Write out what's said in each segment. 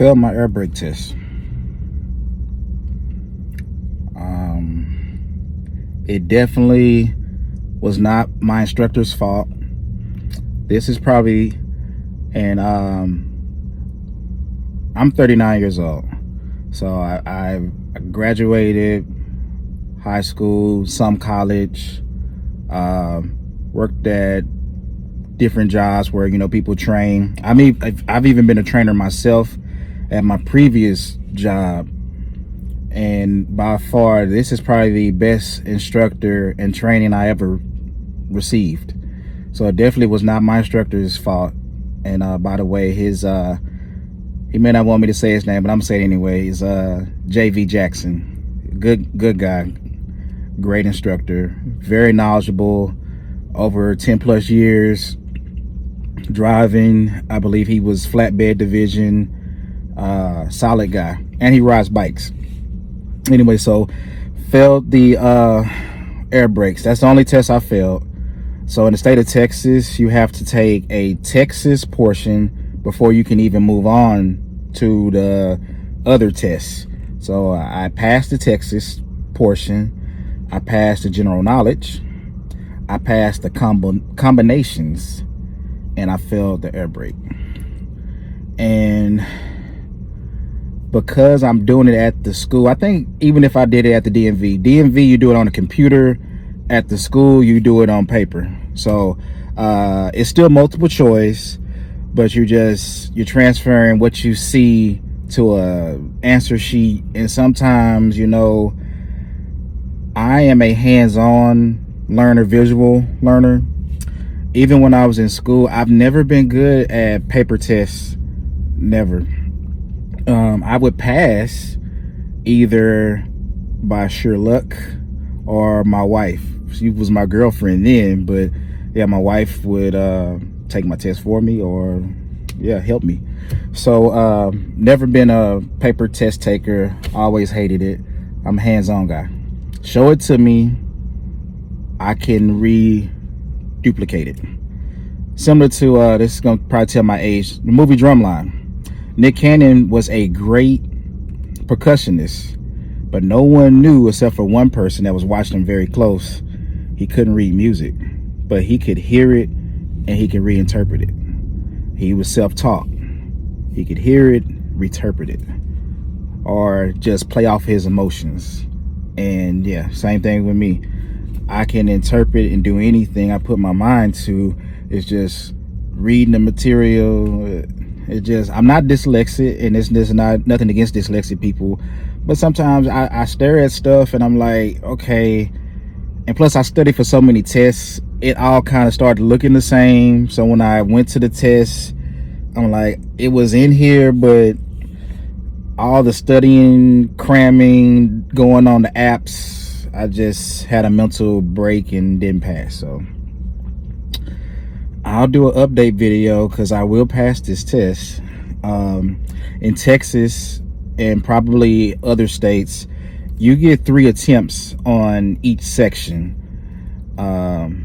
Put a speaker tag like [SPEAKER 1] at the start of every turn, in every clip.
[SPEAKER 1] failed my air brake test. It definitely was not my instructor's fault. This is probably, and I'm 39 years old. So I graduated high school, some college, worked at different jobs where, people train. I mean, I've even been a trainer myself at my previous job. And by far, this is probably the best instructor and training I ever received. So it definitely was not my instructor's fault. And by the way, he may not want me to say his name, but I'm gonna say it anyway. He's JV Jackson. Good guy, great instructor, very knowledgeable, over 10 plus years driving. I believe he was flatbed division, solid guy, and he rides bikes. Anyway, so failed the air brakes. That's the only test I failed. So in the state of Texas, you have to take a Texas portion before you can even move on to the other tests. So I passed the Texas portion. I passed the general knowledge. I passed the combinations, and I failed the air brake. And because I'm doing it at the school, I think even if I did it at the DMV, you do it on a computer. At the school, you do it on paper. So it's still multiple choice, but you're transferring what you see to a answer sheet. And sometimes, I am a hands-on learner, visual learner. Even when I was in school, I've never been good at paper tests. Never. I would pass either by sheer luck or my wife. She was my girlfriend then, but yeah, my wife would take my test for me or help me. So never been a paper test taker. Always hated it. I'm a hands-on guy. Show it to me, I can reduplicate it. Similar to this is gonna probably tell my age, the movie Drumline. Nick Cannon was a great percussionist, but no one knew except for one person that was watching him very close. He couldn't read music, but he could hear it and he could reinterpret it. He was self-taught. He could hear it, reinterpret it, or just play off his emotions. And yeah, same thing with me. I can interpret and do anything I put my mind to. It's just reading the material. I'm not dyslexic, and it's just nothing against dyslexic people, but sometimes I stare at stuff and I'm like, okay. And plus I studied for so many tests, it all kind of started looking the same. So when I went to the test, I'm like, it was in here, but all the studying, cramming, going on the apps, I just had a mental break and didn't pass. So I'll do an update video because I will pass this test. In Texas and probably other states, you get 3 attempts on each section.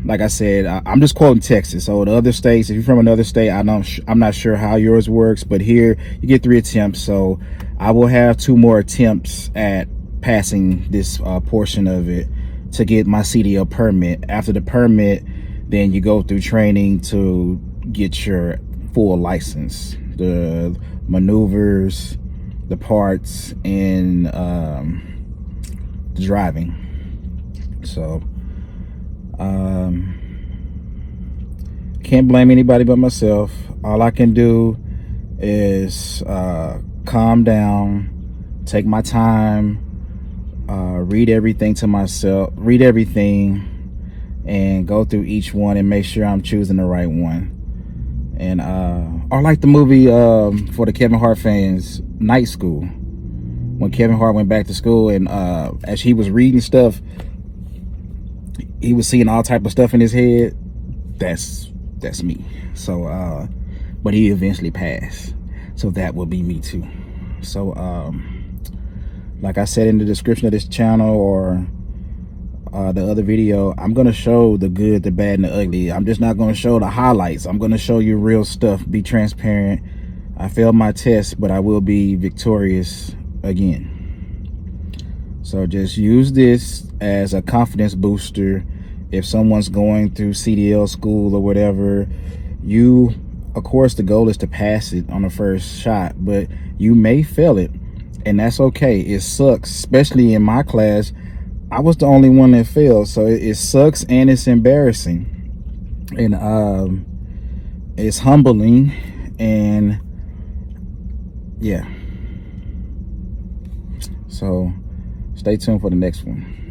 [SPEAKER 1] Like I said, I'm just quoting Texas. So the other states, if you're from another state, I'm not sure how yours works, but here you get 3 attempts. So I will have 2 more attempts at passing this portion of it to get my CDL permit. After the permit, then you go through training to get your full license, the maneuvers, the parts, and the driving. So can't blame anybody but myself. All I can do is calm down, take my time, read everything to myself, read everything, and go through each one and make sure I'm choosing the right one. And or like the movie for the Kevin Hart fans, Night School. When Kevin Hart went back to school, and as he was reading stuff, he was seeing all type of stuff in his head. That's me. So but he eventually passed, so that will be me too. So like I said in the description of this channel or the other video, I'm gonna show the good, the bad, and the ugly. I'm just not gonna show the highlights. I'm gonna show you real stuff, be transparent. I failed my test, but I will be victorious again. So just use this as a confidence booster. If someone's going through CDL school or whatever, of course, the goal is to pass it on the first shot, but you may fail it, and that's okay. It sucks, especially in my class. I was the only one that failed, so it sucks and it's embarrassing, and it's humbling, and yeah. So stay tuned for the next one.